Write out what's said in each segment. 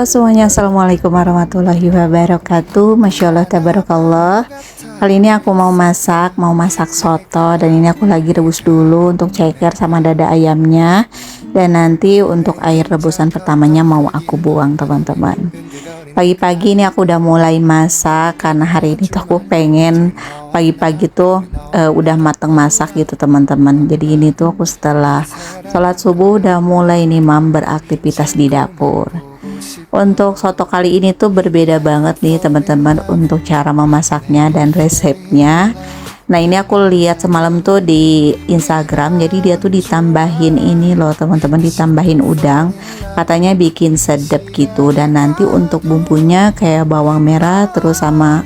Semuanya, assalamualaikum warahmatullahi wabarakatuh. Masya Allah, tabarakallah. Kali ini aku mau masak soto. Dan ini aku lagi rebus dulu untuk ceker sama dada ayamnya. Dan nanti untuk air rebusan pertamanya mau aku buang, teman-teman. Pagi-pagi ini aku udah mulai masak karena hari ini tuh aku pengen pagi-pagi tuh udah mateng masak gitu, teman-teman. Jadi ini tuh aku setelah sholat subuh udah mulai nih beraktivitas di dapur. Untuk soto kali ini tuh berbeda banget nih, teman-teman, untuk cara memasaknya dan resepnya. Nah, ini aku lihat semalam tuh di Instagram, jadi dia tuh ditambahin ini loh, teman-teman, ditambahin udang, katanya bikin sedep gitu. Dan nanti untuk bumbunya kayak bawang merah terus sama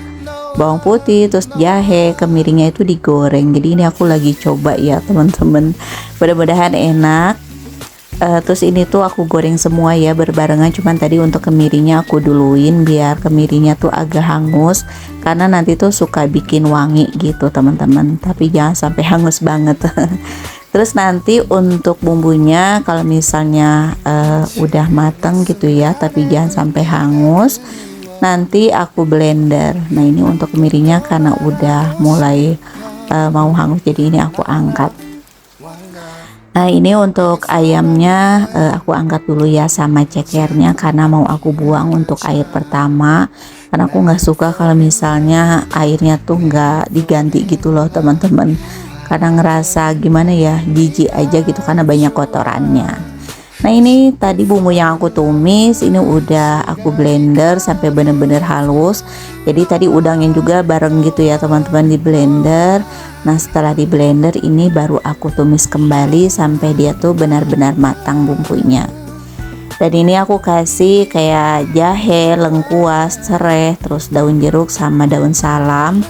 bawang putih terus jahe, kemiringnya itu digoreng. Jadi ini aku lagi coba ya, teman-teman, mudah-mudahan enak. Terus ini tuh aku goreng semua ya berbarengan, cuman tadi untuk kemirinya aku duluin biar kemirinya tuh agak hangus, karena nanti tuh suka bikin wangi gitu, teman-teman, tapi jangan sampai hangus banget. Terus nanti untuk bumbunya kalau misalnya udah mateng gitu ya, tapi jangan sampai hangus, nanti aku blender. Nah, ini untuk kemirinya karena udah mulai mau hangus, jadi ini aku angkat. Nah, ini untuk ayamnya aku angkat dulu ya sama cekernya, karena mau aku buang untuk air pertama, karena aku nggak suka kalau misalnya airnya tuh nggak diganti gitu loh, teman-teman, karena ngerasa gimana ya, jijik aja gitu karena banyak kotorannya. Nah, ini tadi bumbu yang aku tumis ini udah aku blender sampai bener-bener halus. Jadi tadi udangnya juga bareng gitu ya, teman-teman, di blender. Nah, setelah di blender ini baru aku tumis kembali sampai dia tuh benar-benar matang bumbunya. Dan ini aku kasih kayak jahe, lengkuas, serai, terus daun jeruk sama daun salam.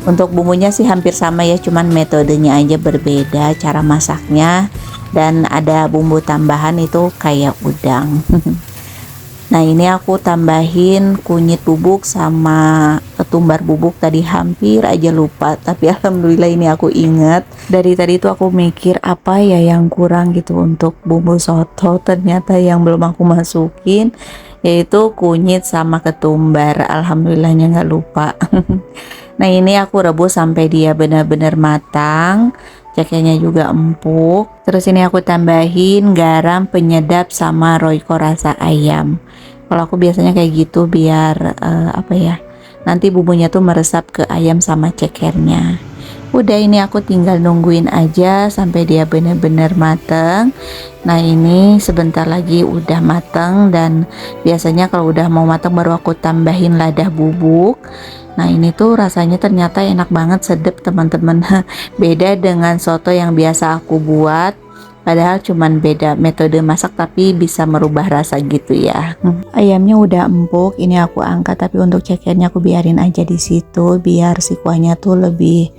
Untuk bumbunya sih hampir sama ya, cuman metodenya aja berbeda cara masaknya. Dan ada bumbu tambahan itu kayak udang. Nah, ini aku tambahin kunyit bubuk sama ketumbar bubuk, tadi hampir aja lupa, tapi alhamdulillah ini aku ingat. Dari tadi itu aku mikir apa ya yang kurang gitu untuk bumbu soto, ternyata yang belum aku masukin yaitu kunyit sama ketumbar. Alhamdulillahnya nggak lupa. Nah, ini aku rebus sampai dia benar-benar matang, cekernya juga empuk. Terus ini aku tambahin garam, penyedap, sama royco rasa ayam. Kalau aku biasanya kayak gitu biar apa ya, nanti bumbunya tuh meresap ke ayam sama cekernya. Udah, ini aku tinggal nungguin aja sampai dia benar-benar mateng. Nah, ini sebentar lagi udah mateng, dan biasanya kalau udah mau mateng baru aku tambahin lada bubuk. Nah, ini tuh rasanya ternyata enak banget, sedep, teman-teman. Beda dengan soto yang biasa aku buat, padahal cuman beda metode masak tapi bisa merubah rasa gitu ya. Ayamnya udah empuk, ini aku angkat, tapi untuk cekernya aku biarin aja di situ biar si kuahnya tuh lebih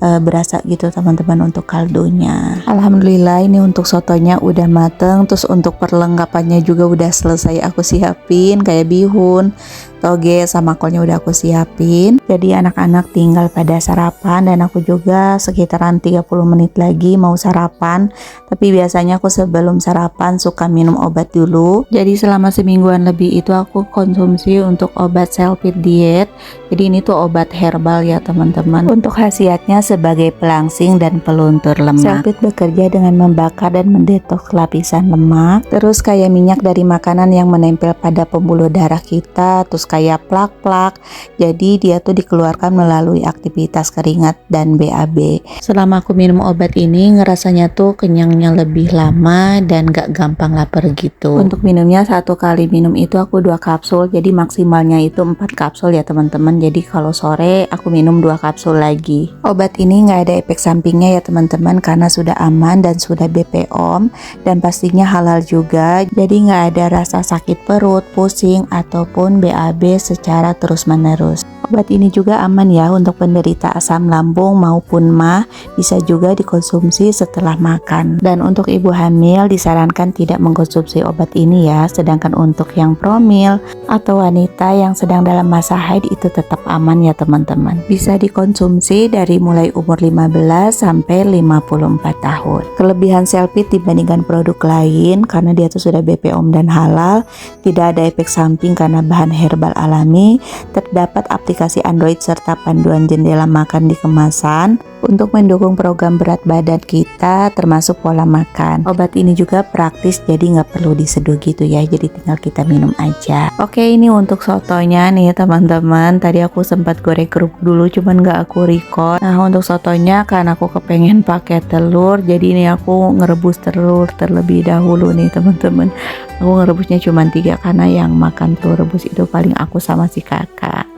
berasa gitu, teman-teman, untuk kaldunya. Alhamdulillah ini untuk sotonya udah mateng. Terus untuk perlengkapannya juga udah selesai aku siapin, kayak bihun, toge, sama kolnya udah aku siapin. Jadi anak-anak tinggal pada sarapan, dan aku juga sekitaran 30 menit lagi mau sarapan. Tapi biasanya aku sebelum sarapan suka minum obat dulu. Jadi selama semingguan lebih itu aku konsumsi untuk obat Selpid Diet. Jadi ini tuh obat herbal ya, teman-teman. Untuk khasiatnya sebagai pelangsing dan peluntur lemak. Selpid bekerja dengan membakar dan mendetoks lapisan lemak. Terus kayak minyak dari makanan yang menempel pada pembuluh darah kita, terus kayak plak-plak. Jadi dia tuh dikeluarkan melalui aktivitas keringat dan BAB. Selama aku minum obat ini ngerasanya tuh kenyangnya lebih lama dan gak gampang lapar gitu. Untuk minumnya, satu kali minum itu aku 2 kapsul, jadi maksimalnya itu 4 kapsul ya, teman-teman. Jadi kalau sore aku minum 2 kapsul lagi. Obat ini nggak ada efek sampingnya ya, teman-teman, karena sudah aman dan sudah BPOM, dan pastinya halal juga. Jadi nggak ada rasa sakit perut, pusing, ataupun BAB secara terus-menerus. Obat ini juga aman ya untuk penderita asam lambung maupun MAH, bisa juga dikonsumsi setelah makan. Dan untuk ibu hamil disarankan tidak mengkonsumsi obat ini ya, sedangkan untuk yang promil atau wanita yang sedang dalam masa haid itu tetap aman ya teman-teman. Bisa dikonsumsi dari mulai umur 15 sampai 54 tahun. Kelebihan Selpid dibandingkan produk lain karena dia tuh sudah BPOM dan halal, tidak ada efek samping karena bahan herbal alami, terdapat aplikasi Android serta panduan jendela makan di kemasan untuk mendukung program berat badan kita termasuk pola makan. Obat ini juga praktis jadi nggak perlu diseduh gitu ya, jadi tinggal kita minum aja. Oke, ini untuk sotonya nih teman-teman. Tadi aku sempat goreng kerupuk dulu cuman nggak aku record. Nah untuk sotonya karena aku kepengen pakai telur, jadi ini aku ngerebus telur terlebih dahulu nih teman-teman. Aku ngerebusnya cuma 3 karena yang makan telur rebus itu paling aku sama si kakak.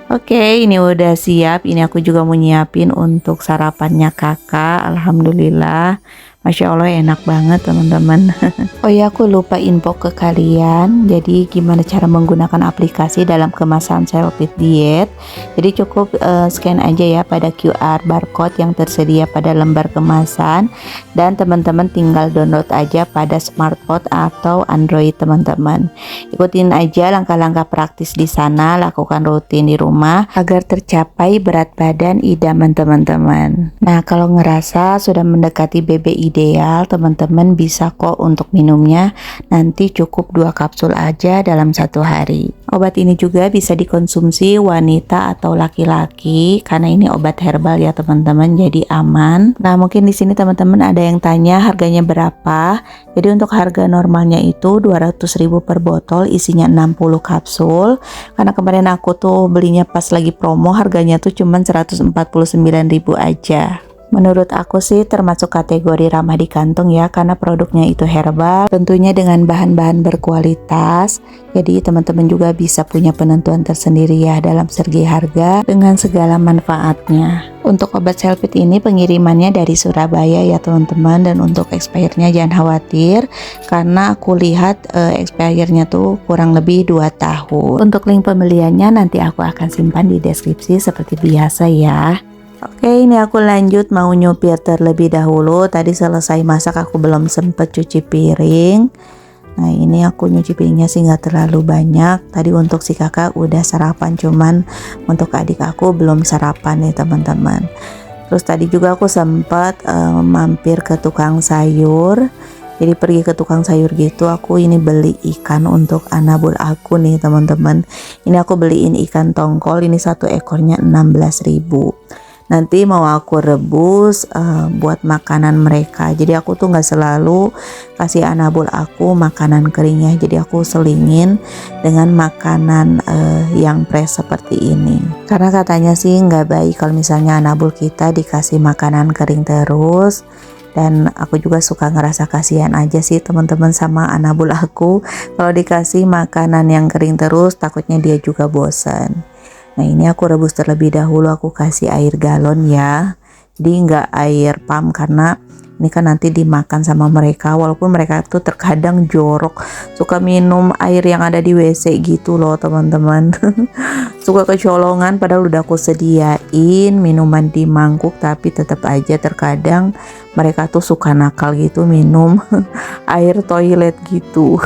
Oke, ini udah siap. Ini aku juga mau nyiapin untuk sarapannya kakak. Alhamdulillah, Masya Allah enak banget teman-teman. Oh ya, aku lupa info ke kalian. Jadi gimana cara menggunakan aplikasi dalam kemasan Selpid Diet. Jadi cukup scan aja ya pada QR barcode yang tersedia pada lembar kemasan. Dan teman-teman tinggal download aja pada smartphone atau Android teman-teman. Ikutin aja langkah-langkah praktis di sana. Lakukan rutin di rumah agar tercapai berat badan idaman teman-teman. Nah kalau ngerasa sudah mendekati BB ideal, teman-teman bisa kok untuk minumnya. Nanti cukup 2 kapsul aja dalam 1 hari. Obat ini juga bisa dikonsumsi wanita atau laki-laki karena ini obat herbal ya teman-teman, jadi aman. Nah mungkin di sini teman-teman ada yang tanya harganya berapa. Jadi untuk harga normalnya itu 200.000 per botol, isinya 60 kapsul. Karena kemarin aku tuh belinya pas lagi promo, harganya tuh cuman 149.000 aja. Menurut aku sih termasuk kategori ramah di kantong ya, karena produknya itu herbal, tentunya dengan bahan-bahan berkualitas. Jadi teman-teman juga bisa punya penentuan tersendiri ya dalam segi harga dengan segala manfaatnya. Untuk obat Selpid ini pengirimannya dari Surabaya ya teman-teman, dan untuk expirednya jangan khawatir karena aku lihat expirednya tuh kurang lebih 2 tahun. Untuk link pembeliannya nanti aku akan simpan di deskripsi seperti biasa ya. Oke, ini aku lanjut mau nyupir terlebih dahulu. Tadi selesai masak aku belum sempet cuci piring. Nah ini aku nyuci piringnya sih nggak terlalu banyak. Tadi untuk si kakak udah sarapan, cuman untuk adik aku belum sarapan nih teman-teman. Terus tadi juga aku sempat mampir ke tukang sayur. Jadi pergi ke tukang sayur gitu, aku ini beli ikan untuk anabul aku nih teman-teman. Ini aku beliin ikan tongkol, ini 1 ekornya 16.000. Nanti mau aku rebus buat makanan mereka. Jadi aku tuh nggak selalu kasih anabul aku makanan keringnya. Jadi aku selingin dengan makanan yang fresh seperti ini. Karena katanya sih nggak baik kalau misalnya anabul kita dikasih makanan kering terus. Dan aku juga suka ngerasa kasihan aja sih teman-teman sama anabul aku. Kalau dikasih makanan yang kering terus takutnya dia juga bosan. Nah ini aku rebus terlebih dahulu, aku kasih air galon ya, jadi nggak air pump karena ini kan nanti dimakan sama mereka. Walaupun mereka tuh terkadang jorok, suka minum air yang ada di WC gitu loh teman-teman. Suka kecolongan padahal udah aku sediain minuman di mangkuk, tapi tetap aja terkadang mereka tuh suka nakal gitu minum air toilet gitu.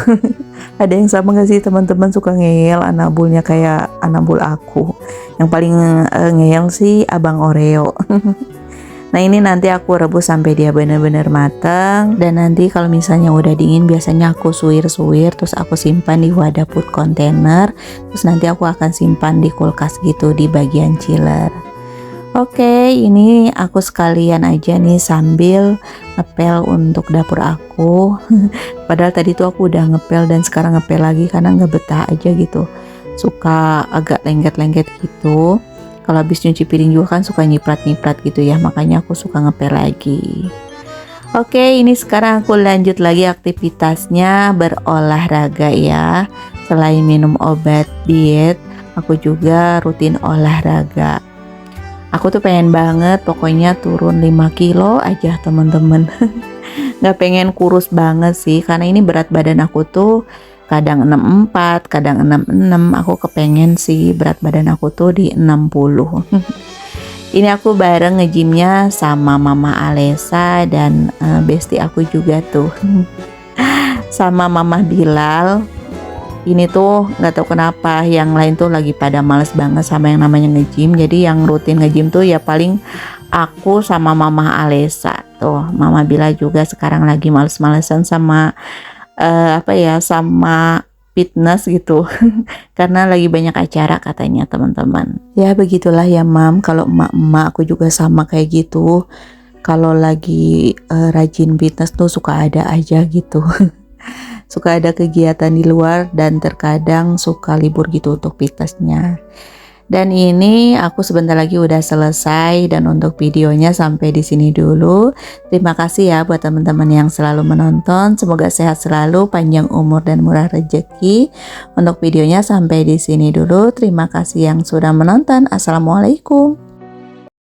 Ada yang sama gak sih teman-teman, suka ngeyel anabulnya kayak anabul aku? Yang paling ngeyel sih abang Oreo. Nah ini nanti aku rebus sampai dia benar-benar matang. Dan nanti kalau misalnya udah dingin biasanya aku suwir-suwir, terus aku simpan di wadah food container. Terus nanti aku akan simpan di kulkas gitu di bagian chiller. Oke, ini aku sekalian aja nih sambil ngepel untuk dapur aku. Padahal tadi tuh aku udah ngepel dan sekarang ngepel lagi karena nggak betah aja gitu. Suka agak lengket-lengket gitu. Kalau habis nyuci piring juga kan suka nyiprat-nyiprat gitu ya, makanya aku suka ngepel lagi. Oke, ini sekarang aku lanjut lagi aktivitasnya berolahraga ya. Selain minum obat diet, aku juga rutin olahraga. Aku tuh pengen banget pokoknya turun 5 kilo aja teman-teman. Nggak pengen kurus banget sih, karena ini berat badan aku tuh kadang 64, kadang 66. Aku kepengen sih berat badan aku tuh di 60. Ini aku bareng nge-gymnya sama Mama Alesa dan bestie aku juga tuh. Sama Mama Bilal. Ini tuh nggak tahu kenapa yang lain tuh lagi pada males banget sama yang namanya nge-gym. Jadi yang rutin nge-gym tuh ya paling aku sama Mama Alesa tuh. Mama Bilal juga sekarang lagi males-malesan sama sama fitness gitu. Karena lagi banyak acara katanya teman-teman. Ya begitulah ya mam, kalau emak-emak aku juga sama kayak gitu. Kalau lagi rajin fitness tuh suka ada aja gitu. Suka ada kegiatan di luar dan terkadang suka libur gitu untuk fitnessnya. Dan ini aku sebentar lagi udah selesai dan untuk videonya sampai di sini dulu. Terima kasih ya buat teman-teman yang selalu menonton. Semoga sehat selalu, panjang umur dan murah rezeki. Untuk videonya sampai di sini dulu. Terima kasih yang sudah menonton. Assalamualaikum.